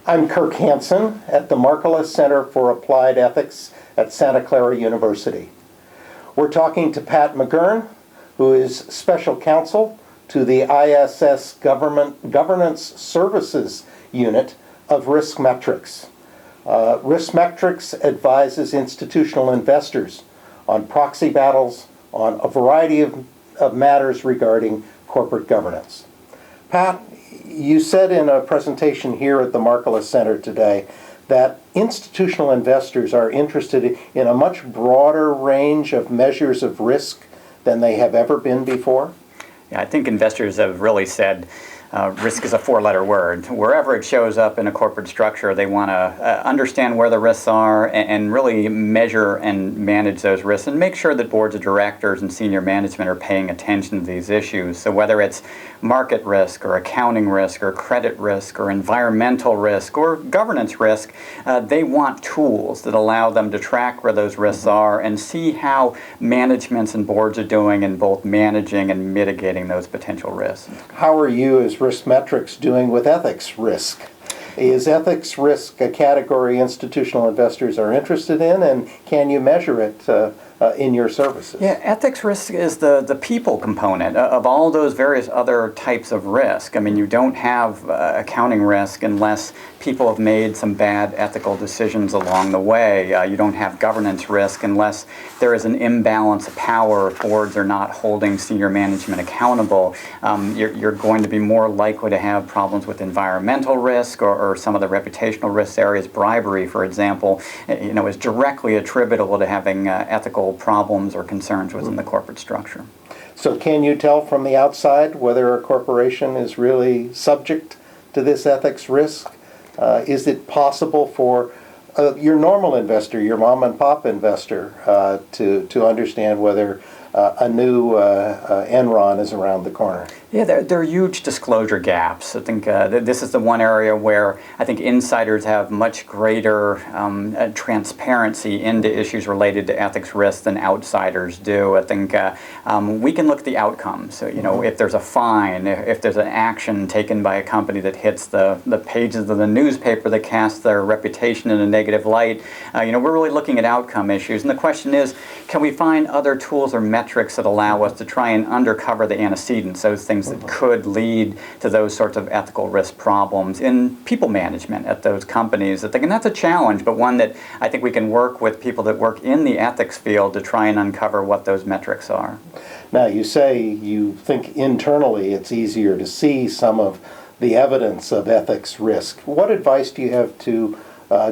I'm Kirk Hanson at the Markkula Center for Applied Ethics at Santa Clara University. We're talking to Pat McGurn, who is Special Counsel to the ISS Governance Services Unit of RiskMetrics. RiskMetrics advises institutional investors on proxy battles, on a variety of matters regarding corporate governance. Pat, you said in a presentation here at the Markkula Center today that institutional investors are interested in a much broader range of measures of risk than they have ever been before. Yeah, I think investors have really said risk is a four-letter word. Wherever it shows up in a corporate structure, they want to understand where the risks are and really measure and manage those risks and make sure that boards of directors and senior management are paying attention to these issues. So whether it's market risk or accounting risk or credit risk or environmental risk or governance risk, they want tools that allow them to track where those risks are and see how managements and boards are doing in both managing and mitigating those potential risks. How are you as RiskMetrics doing with ethics risk? Is ethics risk a category institutional investors are interested in, and can you measure it in your services? Yeah, ethics risk is the people component of all those various other types of risk. I mean, you don't have accounting risk unless people have made some bad ethical decisions along the way. You don't have governance risk unless there is an imbalance of power, if boards are not holding senior management accountable. You're going to be more likely to have problems with environmental risk or some of the reputational risk areas. Bribery, for example, is directly attributable to having ethical problems or concerns within the corporate structure. So can you tell from the outside whether a corporation is really subject to this ethics risk? Is it possible for your normal investor, your mom and pop investor, to understand whether a new Enron is around the corner? Yeah, there are huge disclosure gaps. I think this is the one area where I think insiders have much greater transparency into issues related to ethics risks than outsiders do. I think we can look at the outcomes. So, if there's a fine, if there's an action taken by a company that hits the pages of the newspaper that casts their reputation in a negative light, we're really looking at outcome issues. And the question is, can we find other tools or metrics that allow us to try and uncover the antecedents, those things that could lead to those sorts of ethical risk problems in people management at those companies. And that's a challenge, but one that I think we can work with people that work in the ethics field to try and uncover what those metrics are. Now, you say you think internally it's easier to see some of the evidence of ethics risk. What advice do you have to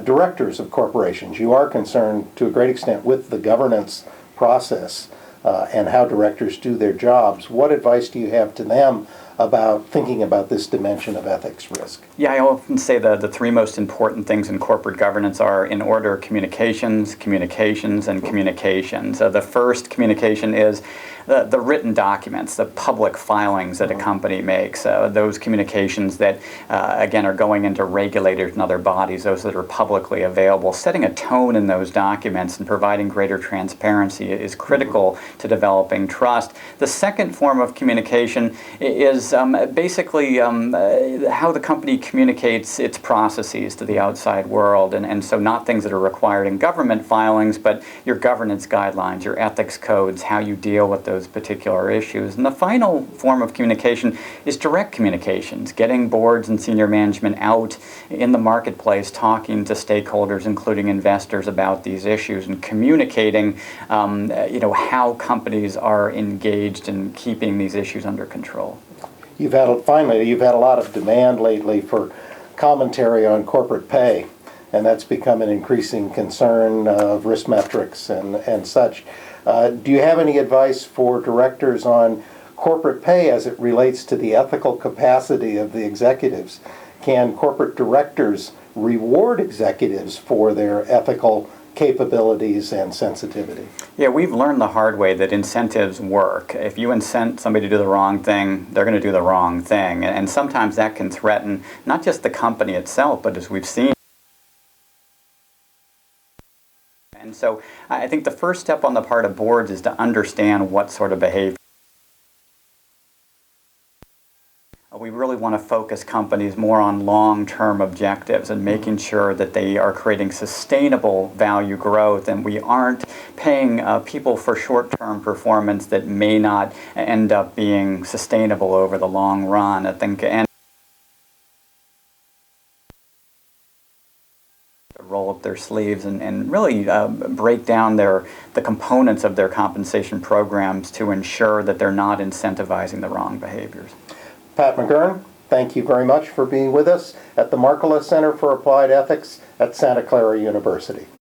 directors of corporations? You are concerned to a great extent with the governance process and how directors do their jobs. What advice do you have to them about thinking about this dimension of ethics risk? Yeah, I often say the three most important things in corporate governance are, in order, communications, communications, and communications. The first communication is the written documents, the public filings that a company makes, those communications that, again, are going into regulators and other bodies, those that are publicly available. Setting a tone in those documents and providing greater transparency is critical to developing trust. The second form of communication is basically how the company communicates its processes to the outside world, and so not things that are required in government filings, but your governance guidelines, your ethics codes, how you deal with those particular issues. And the final form of communication is direct communications, getting boards and senior management out in the marketplace, talking to stakeholders, including investors, about these issues and communicating how companies are engaged in keeping these issues under control. You've had a lot of demand lately for commentary on corporate pay, and that's become an increasing concern of RiskMetrics and such. Do you have any advice for directors on corporate pay as it relates to the ethical capacity of the executives? Can corporate directors reward executives for their ethical capabilities and sensitivity? Yeah, we've learned the hard way that incentives work. If you incent somebody to do the wrong thing, they're going to do the wrong thing. And sometimes that can threaten not just the company itself, but as we've seen. And so I think the first step on the part of boards is to understand what sort of behavior. We really want to focus companies more on long-term objectives and making sure that they are creating sustainable value growth, and we aren't paying people for short-term performance that may not end up being sustainable over the long run. I think, and roll up their sleeves and really break down the components of their compensation programs to ensure that they're not incentivizing the wrong behaviors. Pat McGurn, thank you very much for being with us at the Markkula Center for Applied Ethics at Santa Clara University.